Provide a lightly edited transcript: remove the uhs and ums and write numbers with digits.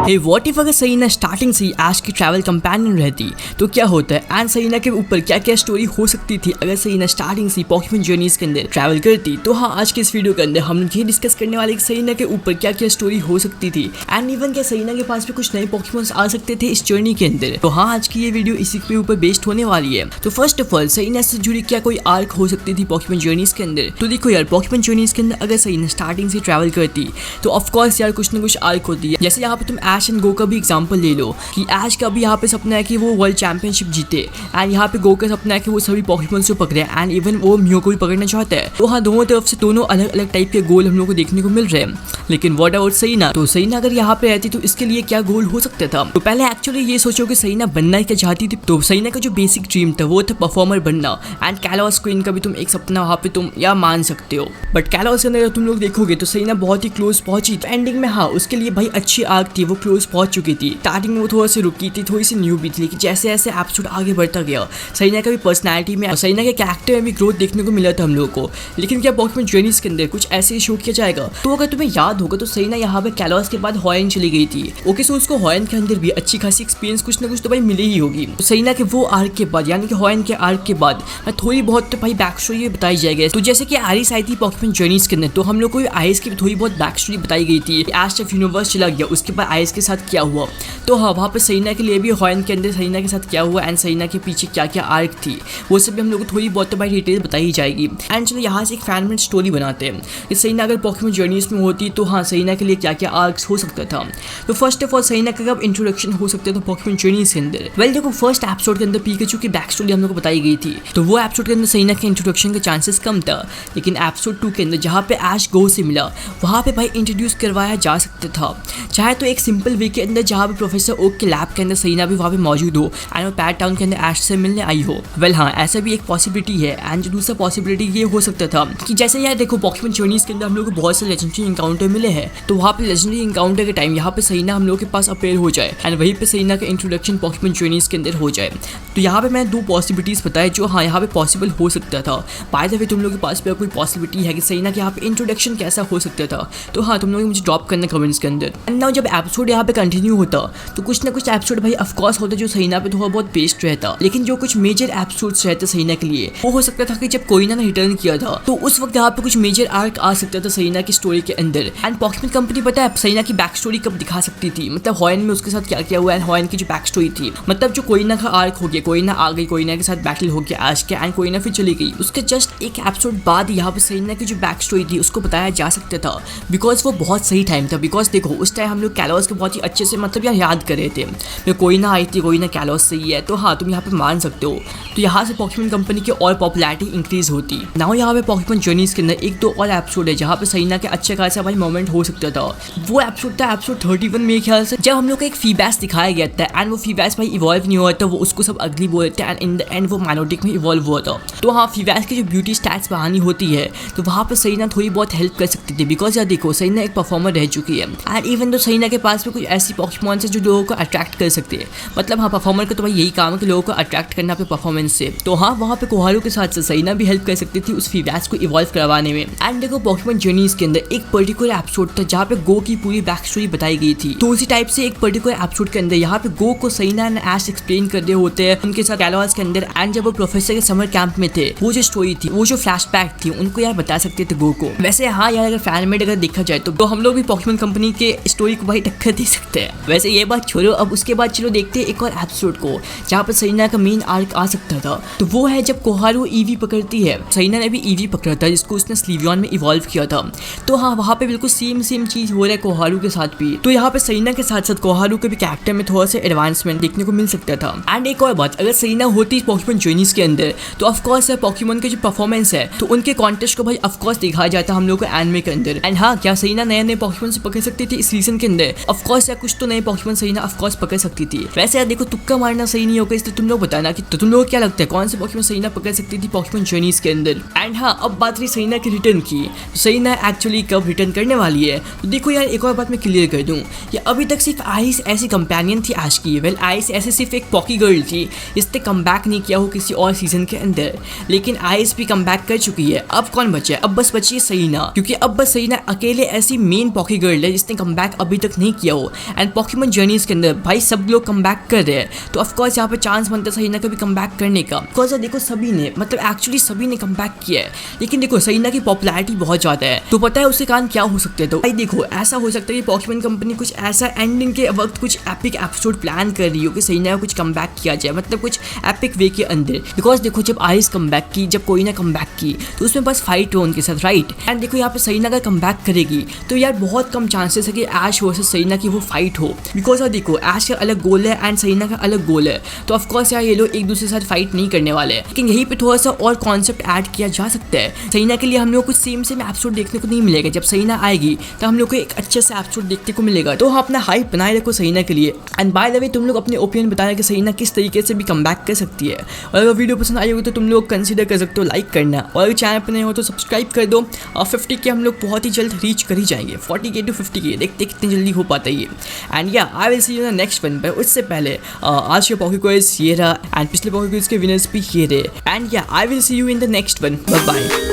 Hey what if अगर सईना starting से ही ऐश की ट्रैवल कंपेनियन रहती तो क्या होता है एंड सईना के ऊपर क्या क्या स्टोरी हो सकती थी अगर सईना स्टार्टिंग से पॉकीमॉन जर्नीज के अंदर ट्रैवल करती। तो हाँ, आज के इस वीडियो के अंदर हम लोग ये डिस्कस करने वाले कि सईना के ऊपर क्या क्या स्टोरी हो सकती थी एंड इवन क्या सईना के पास भी कुछ नए पॉकीमॉन्स आ सकते थे इस जर्नी के अंदर। तो हाँ, आज की ये वीडियो इसी के ऊपर बेस्ड होने वाली है। तो फर्स्ट ऑफ ऑल सईना से जुड़ी क्या कोई आर्क हो सकती थी पॉकीमॉन जर्नीज के अंदर। तो देखो यार, पॉकीमॉन जर्नीज के अंदर अगर सईना स्टार्टिंग से ट्रैवल करती तो ऑफकोर्स यार कुछ ना कुछ आर्क होती है। जैसे यहाँ पे तुम ऐश एंड गो का भी एग्जांपल ले लो कि ऐश का भी यहाँ पे सपना है कि वो वर्ल्ड चैंपियनशिप जीते एंड यहाँ पे गो का सपना है कि वो सभी पॉकीमॉन्स को पकड़े एंड इवन वो म्यू को भी पकड़ना चाहता है। तो हाँ, दोनों तरफ से दोनों अलग अलग टाइप के गोल हम लोग को देखने को मिल रहे हैं। लेकिन व्हाट अबाउट सईना? तो सईना अगर यहाँ पे रहती तो इसके लिए क्या गोल हो सकता था? तो पहले एक्चुअली ये सोचो कि सईना बनना क्या चाहती थी। तो सईना का जो बेसिक ड्रीम था वो था परफॉर्मर बनना एंड कैलोस क्वीन का भी तुम एक सपना वहाँ पे तुम या मान सकते हो। बट कैलोस के अंदर तुम लोग देखोगे तो सईना बहुत ही क्लोज पहुंची। तो एंडिंग में हाँ, उसके लिए भाई अच्छी आर्क थी, वो क्लोज पहुंच चुकी थी। स्टार्टिंग में वो थोड़ा सी रुकी थी, थोड़ी सी न्यू भी थी, लेकिन जैसे जैसे एपिसोड आगे बढ़ता गया सईना का भी पर्सनैलिटी में, सईना के कैरेक्टर में भी ग्रोथ देखने को मिला था हम लोगों को। लेकिन क्या पॉकीमॉन जर्नीज के अंदर कुछ ऐसे ही शो किया जाएगा? तो अगर तुम्हें याद होगा तो सईना यहाँ पे कैलोस के बाद हॉयन चली गई थी। ओके, सो उसको हॉयन के अंदर भी अच्छी खासी एक्सपीरियंस कुछ ना कुछ तो भाई मिली ही होगी। तो सईना के वो आर्क के बाद यानी कि हॉयन के आर्क के बाद थोड़ी बहुत तो भाई बैक स्टोरी बताई जाएगी। तो जैसे कि आरिस आई थी पॉकीमॉन जर्नीज के अंदर, तो हम लोग को आइस की थोड़ी बहुत बैक स्टोरी बताई गई थी। एश ऑफ यूनिवर्स चला गया, उसके बाद आइस के साथ क्या हुआ। तो हाँ, वहाँ पे सईना के लिए भी हॉयन के अंदर सईना के साथ क्या हुआ एंड सईना के पीछे क्या क्या आर्क थी वो सब भी हम लोग को थोड़ी बहुत तो भाई डिटेल बताई जाएगी। एंड चलो यहाँ से एक फैन स्टोरी बनाते हैं कि सईना अगर पॉकीमॉन जर्नीज में होती तो हाँ, सईना के लिए क्या क्या आर्क्स हो सकता था। तो फर्स्ट ऑफ ऑल सईना का कब इंट्रोडक्शन हो सकता था पॉकीमॉन जर्नीज के अंदर? वेल देखो, फर्स्ट एपिसोड के अंदर पिकाचू की बैक स्टोरी हम लोग को बताई गई थी। तो वो एपिसोड के अंदर सईना के इंट्रोडक्शन का चांसेस कम था। लेकिन एपिसोड 2 के अंदर जहाँ पे ऐश गो से मिला वहाँ पे भाई इंट्रोड्यूस करवाया जा सकता था, चाहे तो एक सिंपल वे के अंदर जहाँ पे प्रोफेसर ओक के लैब के अंदर सईना भी वहाँ पे मौजूद हो एंड वो पैट टाउन के अंदर ऐश से मिलने आई हो। वेल हाँ, ऐसा भी एक पॉसिबिलिटी है। एंड जो दूसरा पॉसिबिलिटी ये हो सकता था कि जैसे यार देखो पॉकीमॉन जर्नीज के अंदर हम लोग को बहुत से लेजेंडरी इंकाउंटर मिले हैं, तो वहाँ पे लेजेंडरी इंकाउंटर के टाइम यहाँ पे सईना हम लोग के पास अपेयर हो जाए एंड वहीं पे सईना का इंट्रोडक्शन पॉकीमॉन जर्नीज के अंदर हो जाए। तो यहाँ पे मैं 2 पॉसिबिलिटीज बताए जो हाँ यहाँ पे पॉसिबल हो सकता था। बाय द वे तुम लोग के पास भी कोई पॉसिबिलिटी है कि सईना के यहाँ पे इंट्रोडक्शन कैसा हो सकता था, तो हाँ तुम लोग मुझे ड्रॉप करना कमेंट्स के अंदर। एंड नाउ जब एपिसोड यहाँ पे कंटिन्यू होता तो कुछ ना कुछ एपिसोड भाई ऑफकोर्स होता जो सईना पे थोड़ा बहुत बेस्ड रहता। लेकिन जो कुछ मेजर एपिसोड्स रहते सईना के लिए वो हो सकता था कि जब कोइना ने रिटर्न किया था तो उस वक्त यहाँ पे कुछ मेजर आर्क आ सकता था सईना की स्टोरी के अंदर। एंड पॉकीमॉन कंपनी पता है सईना की बैक स्टोरी कब दिखा सकती थी, मतलब हॉयन में उसके साथ क्या क्या हुआ एंड हॉयन की जो बैक स्टोरी थी, मतलब जो कोइना का आर्क हो गया, कोइना आ गई, कोइना के साथ बैटल हो गया ऐश के एंड कोइना फिर चली गई, उसके जस्ट एक एपिसोड बाद यहाँ पे सईना की जो बैक स्टोरी थी उसको बताया जा सकता था। बिकॉज वो बहुत सही टाइम था। बिकॉज देखो उस टाइम हम लोग कैलोस को बहुत ही अच्छे से मतलब याद कर रहे थे। कोइना आई थी, कोइना कैलोस से ही है, तो हाँ तुम यहाँ पे मान सकते हो। तो यहाँ से पॉकीमॉन कंपनी की और पॉपुलैरिटी इंक्रीज होती। नाउ यहाँ पे पॉकीमॉन जर्नीज के अंदर 1-2 और एपिसोड है जहाँ पे सईना के अच्छे खासा भाई मोमेंट हो सकता था। वो एपिसोड था एपिसोड 31 मेरे ख्याल से, जब हम लोग को एक फीबैस दिखाया गया था एंड वो फीबैस भाई इवॉल्व नहीं हुआ था, वो उसको सब अगली बोल रहे थे एंड इन द एंड वो माइनोटिक में इवॉल्व हुआ था। तो हाँ, फीबैस की जो ब्यूटी स्टैट्स बढ़ानी होती है तो वहाँ पे सईना थोड़ी बहुत हेल्प कर सकती थी। बिकॉज यार देखो सईना एक परफॉर्मर रह चुकी है एंड इवन तो सईना के पास भी कुछ ऐसी पॉकीमॉन्स है जो लोगों को अट्रैक्ट कर सकते हैं। मतलब हाँ, परफॉर्मर का तो भाई यही काम है कि लोगों को अट्रैक्ट करना अपने परफॉर्मेंस से। तो हाँ, वहाँ पे कोहारू के साथ सईना भी हेल्प कर सकती थी उस फीबैस को इवॉल्व करवाने में। एंड देखो पॉकीमॉन जर्नीज के अंदर एक पर्टिकुलर एपिसोड था जहाँ पे गो की पूरी बैक स्टोरी बताई गई थी। तो उसी टाइप से एक पर्टिकुलर एपिसोड के अंदर यहाँ पे गो को सईना एंड ऐश एक्सप्लेन कर रहे होते हैं उनके साथ कैलोस के अंदर। एंड जब वो प्रोफेसर के समर कैंप में थे वो जो स्टोरी थी, वो जो फ्लैशबैक थी, उनको यार बता सकते थे गो को। वैसे हाँ यार, अगर फैन मेड अगर देखा जाए तो हम लोग भी पॉकीमॉन कंपनी के स्टोरी को भाई टक्कर दे सकते हैं। वैसे ये बात छोड़ो, अब उसके बाद चलो देखते हैं एक और एपिसोड को जहाँ पर सईना का मेन आर्क आ सकता था। तो वो है जब कोहारू ईवी पकड़ती है। सईना ने भी ईवी पकड़ा था जिसको उसने स्लीवियन में इवॉल्व किया था। तो हाँ, वहाँ पे बिल्कुल सेम चीज हो रहा है कोहारू के साथ भी। तो यहाँ पे सईना के साथ साथ कोहारू के भी कैरेक्टर में थोड़ा सा एडवांसमेंट देखने को मिल सकता था। एंड एक और बात, अगर सईना होती पॉकीमॉन जर्नीज के अंदर तो ऑफकोर्स है पॉकीमॉन के जो परफॉर्मेंस है तो उनके कॉन्टेस्ट को भाई ऑफकोर्स दिखाया जाता हम लोग को एनिमे के अंदर। एंड हाँ, क्या सईना नए पॉकीमॉन से पकड़ सकती थी इस सीजन के अंदर? ऑफकोर्स या कुछ तो नए पॉकीमॉन सईना ऑफकोर्स पकड़ सकती थी। वैसे यार देखो, तुक्का मारना सही नहीं होगा, इसलिए तुम लोग बताना कि तो तुम लोग क्या लगता है कौन से पॉकीमॉन सईना पकड़ सकती थी पॉकीमॉन जर्नीज के अंदर। एंड हाँ, अब बात रही सईना की रिटर्न की। सईना एक्चुअली कब रिटर्न करने वाली है? तो देखो यार, एक और बात मैं क्लियर कर दूं, कि अभी तक सिर्फ आइस ऐसी कंपेनियन थी ऐश की। वेल आइस ऐसे सिर्फ एक पॉकी गर्ल थी, इसने कम बैक नहीं किया हो किसी और सीजन के अंदर। लेकिन आइस भी कम बैक कर चुकी है। अब कौन बचा है? अब बस बची है सईना, क्योंकि अब बस सईना अकेले ऐसी मेन पॉकी गर्ल है जिसने कम बैक अभी तक नहीं किया किया हो। एंड पॉकीमोन जर्नीज के अंदर भाई सब लोग कम बैक कर रहे हैं, तो ऑफकोर्स यहाँ पे चांस बनता है सहीना का भी कम बैक करने का। बिकॉज देखो सभी ने मतलब एक्चुअली सभी ने कम बैक किया है, लेकिन देखो सहीना की पॉपुलैरिटी बहुत ज़्यादा है, तो पता है उसके कारण क्या हो सकते हैं। तो भाई देखो ऐसा हो सकता है कि पॉकीमोन कंपनी कुछ ऐसा एंडिंग के वक्त कुछ एपिक एपिसोड प्लान कर रही हो कि सहीना का कुछ कम बैक किया जाए, मतलब कुछ एपिक वे के अंदर। बिकॉज देखो जब आइस कम बैक की, जब कोई ना कम बैक की, तो उसमें बस फाइट हो उनके साथ, राइट। एंड देखो यहाँ पे सहीना अगर कम बैक करेगी तो यार बहुत कम चांसेस है कि ऐश वर्सेस सहीना की वो फाइट हो। बिकॉज देखो ऐश का अलग गोल है एंड सहीना का अलग गोल है, तो ऑफकोर्स यार ये लोग एक दूसरे के साथ फाइट नहीं करने वाले हैं। लेकिन यहीं पे थोड़ा सा और कॉन्सेप्ट ऐड किया जा सकता है। सहीना के लिए हम लोग कुछ सेम एपिसोड देखने को नहीं मिलेगा। जब सहीना आएगी तो हम लोग को एक अच्छे से एपिसोड देखने को मिलेगा। तो हाँ अपना हाइप बनाए रखो सहीना के लिए। एंड बाय द वे तुम लोग अपने ओपिनियन बताना कि सहीना किस तरीके से भी कम बैक कर सकती है। और अगर वीडियो पसंद आई होगी तो तुम लोग कंसीडर कर सकते हो लाइक करना, और अगर चैनल पर नहीं हो तो सब्सक्राइब कर दो। और 50K हम लोग बहुत ही जल्द रीच कर ही जाएंगे, 40K to 50K, देखते कितनी जल्दी हो पाता है ये। एंड या I will see you in the next one. पर उससे पहले आज के पॉकी क्विज ये रहा एंड पिछले पॉकी क्विज के विनर्स भी ये रहे। एंड या I will see you in the next one. Bye bye.